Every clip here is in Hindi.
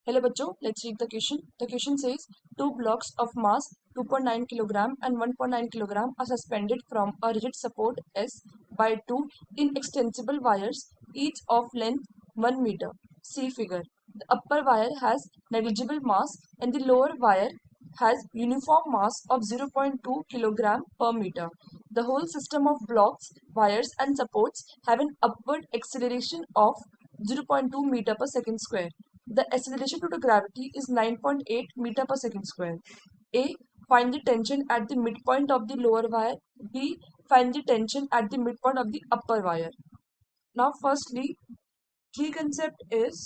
Hello bachcho, let's read the question. The question says two blocks of mass 2.9 kilogram and 1.9 kilogram are suspended from a rigid support S by two inextensible wires, each of length 1 meter. See figure. The upper wire has negligible mass and the lower wire has uniform mass of 0.2 kilogram per meter. The whole system of blocks, wires and supports have an upward acceleration of 0.2 meter per second square. The acceleration due to gravity is 9.8 meter per second square. A. Find the tension at the midpoint of the lower wire. B. Find the tension at the midpoint of the upper wire. Now, firstly, key concept is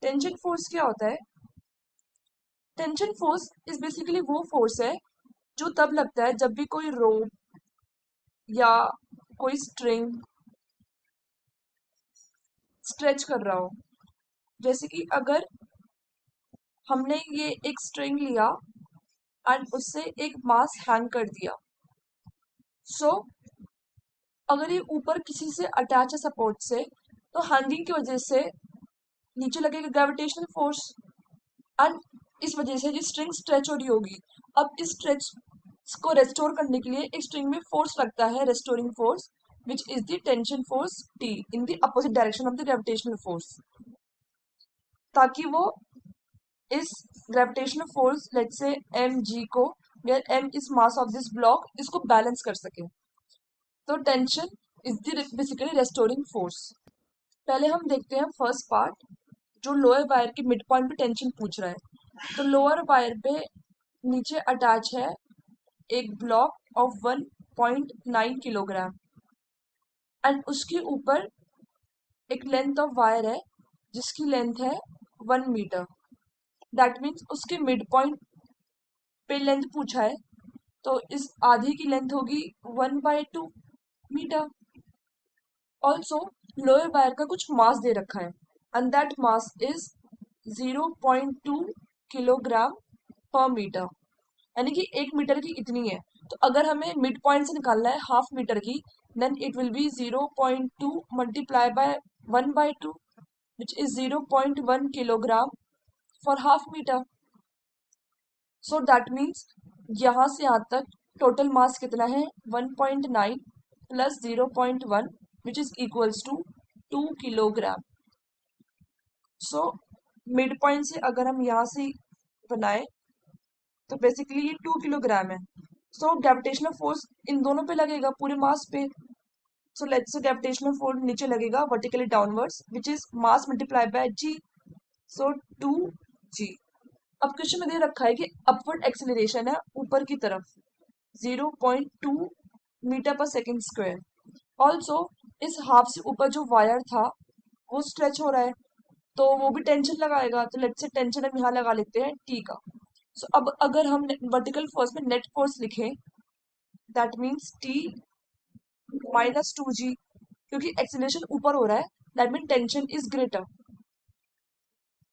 tension force क्या होता है. टेंशन फोर्स इज बेसिकली वो फोर्स है जो तब लगता है जब भी कोई रोप या कोई स्ट्रिंग स्ट्रेच कर रहा हो. जैसे कि अगर हमने ये एक स्ट्रिंग लिया एंड उससे एक मास हैंग कर दिया. सो अगर ये ऊपर किसी से अटैच है सपोर्ट से, तो हैंगिंग की वजह से नीचे लगेगा ग्रेविटेशनल फोर्स एंड इस वजह से ये स्ट्रिंग स्ट्रेच हो रही होगी. अब इस स्ट्रेच को रेस्टोर करने के लिए एक स्ट्रिंग में फोर्स लगता है, restoring force, which is the tension force T in the opposite direction of the gravitational force, ताकि वो इस gravitational force let's say m g को, where m is mass of this block, इसको बैलेंस कर सके. तो tension is the basically restoring force. पहले हम देखते हैं फर्स्ट पार्ट, जो लोअर वायर के मिड पॉइंट पे टेंशन पूछ रहा है. तो लोअर वायर पे नीचे अटैच है एक ब्लॉक ऑफ 1.9 किलोग्राम एंड उसके ऊपर एक लेंथ ऑफ वायर है जिसकी लेंथ है 1 मीटर. दैट मीन्स उसके मिड पॉइंट पे लेंथ पूछा है, तो इस आधी की लेंथ होगी 1/2 मीटर. ऑल्सो लोअर वायर का कुछ मास दे रखा है and that mass is 0.2 kilogram पर मीटर, यानी कि 1 मीटर की इतनी है. तो अगर हमें मिड पॉइंट से निकालना है हाफ मीटर की, then it will be 0.2 multiply by 1/2, which is 0.1 kilogram for half metre. So that means यहाँ से यहाँ तक टोटल मास कितना है, 1.9 plus 0.1 which is equals to 2 kilogram. So midpoint से अगर हम यहाँ से बनाए तो बेसिकली ये 2 किलोग्राम है. सो ग्रेविटेशनल फोर्स इन दोनों पे लगेगा, पूरे मास पे. So let's say gravitational force नीचे लगेगा vertically downwards, which is mass multiply by g. So 2g. अब क्वेश्चन में दे रखा है कि अपवर्ड एक्सेलरेशन है ऊपर की तरफ 0.2 मीटर पर सेकेंड स्क्वायर. ऑल्सो इस हाफ से ऊपर जो वायर था वो स्ट्रेच हो रहा है, तो वो भी टेंशन लगाएगा. तो लेट्स से टेंशन हम यहाँ लगा लेते हैं टी का. सो अब अगर हम वर्टिकल फोर्स में नेट फोर्स लिखें, दैट मीन्स टी -2g, क्योंकि एक्सेलरेशन ऊपर हो रहा है, that mean tension is greater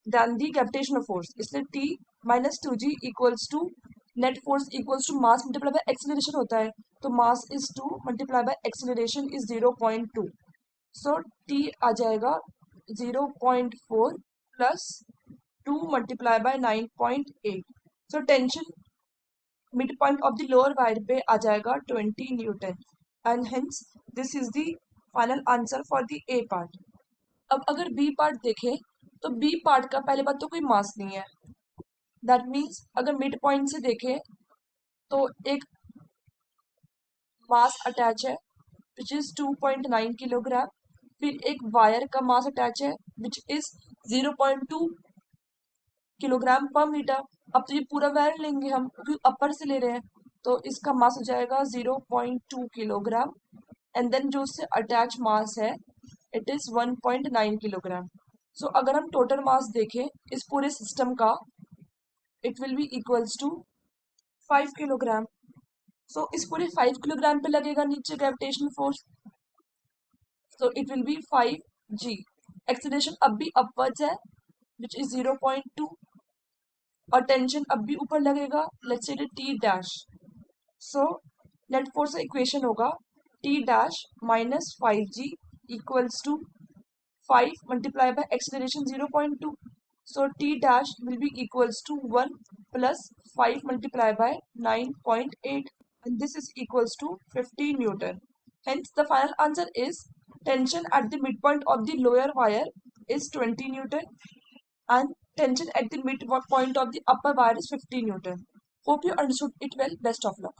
than the gravitational force, इसलिए T -2g equals to net force equals to mass multiply by acceleration होता है. तो mass is 2 multiply by acceleration is 0.2. So T आ जाएगा 0.4 plus 2 multiply by 9.8. So tension mid point of the lower wire पे आ जाएगा 20 Newton and hence this is the final answer for the A part. अब अगर बी पार्ट देखें तो बी पार्ट का पहले बात तो कोई मास नहीं है. दैट मीन्स अगर मिड पॉइंट से देखें तो एक मास अटैच है विच इज 2.9 किलोग्राम. फिर एक वायर का मास अटैच है विच इज 0.2 किलोग्राम पर मीटर. अब तो ये पूरा वायर लेंगे हम क्योंकि अपर से ले रहे हैं, तो इसका मास हो जाएगा 0.2 किलोग्राम एंड देन जो उससे अटैच मास है इट इज 1.9 किलोग्राम. सो अगर हम टोटल मास देखें इस पूरे सिस्टम का, it will be equals to 5 kilogram. So इस पूरे 5 किलोग्राम पे लगेगा नीचे gravitational force, so it will be 5g. Acceleration अब भी अपवर्ड्स है विच इज 0.2 और टेंशन अब भी ऊपर लगेगा, let's say T dash. So net force का इक्वेशन होगा T dash minus 5g equals to 5 multiplied by acceleration 0.2. So T dash will be equals to 1 plus 5 multiplied by 9.8, and this is equals to 15 Newton. Hence the final answer is tension at the midpoint of the lower wire is 20 Newton and tension at the midpoint of the upper wire is 50 Newton. Hope you understood it well. Best of luck.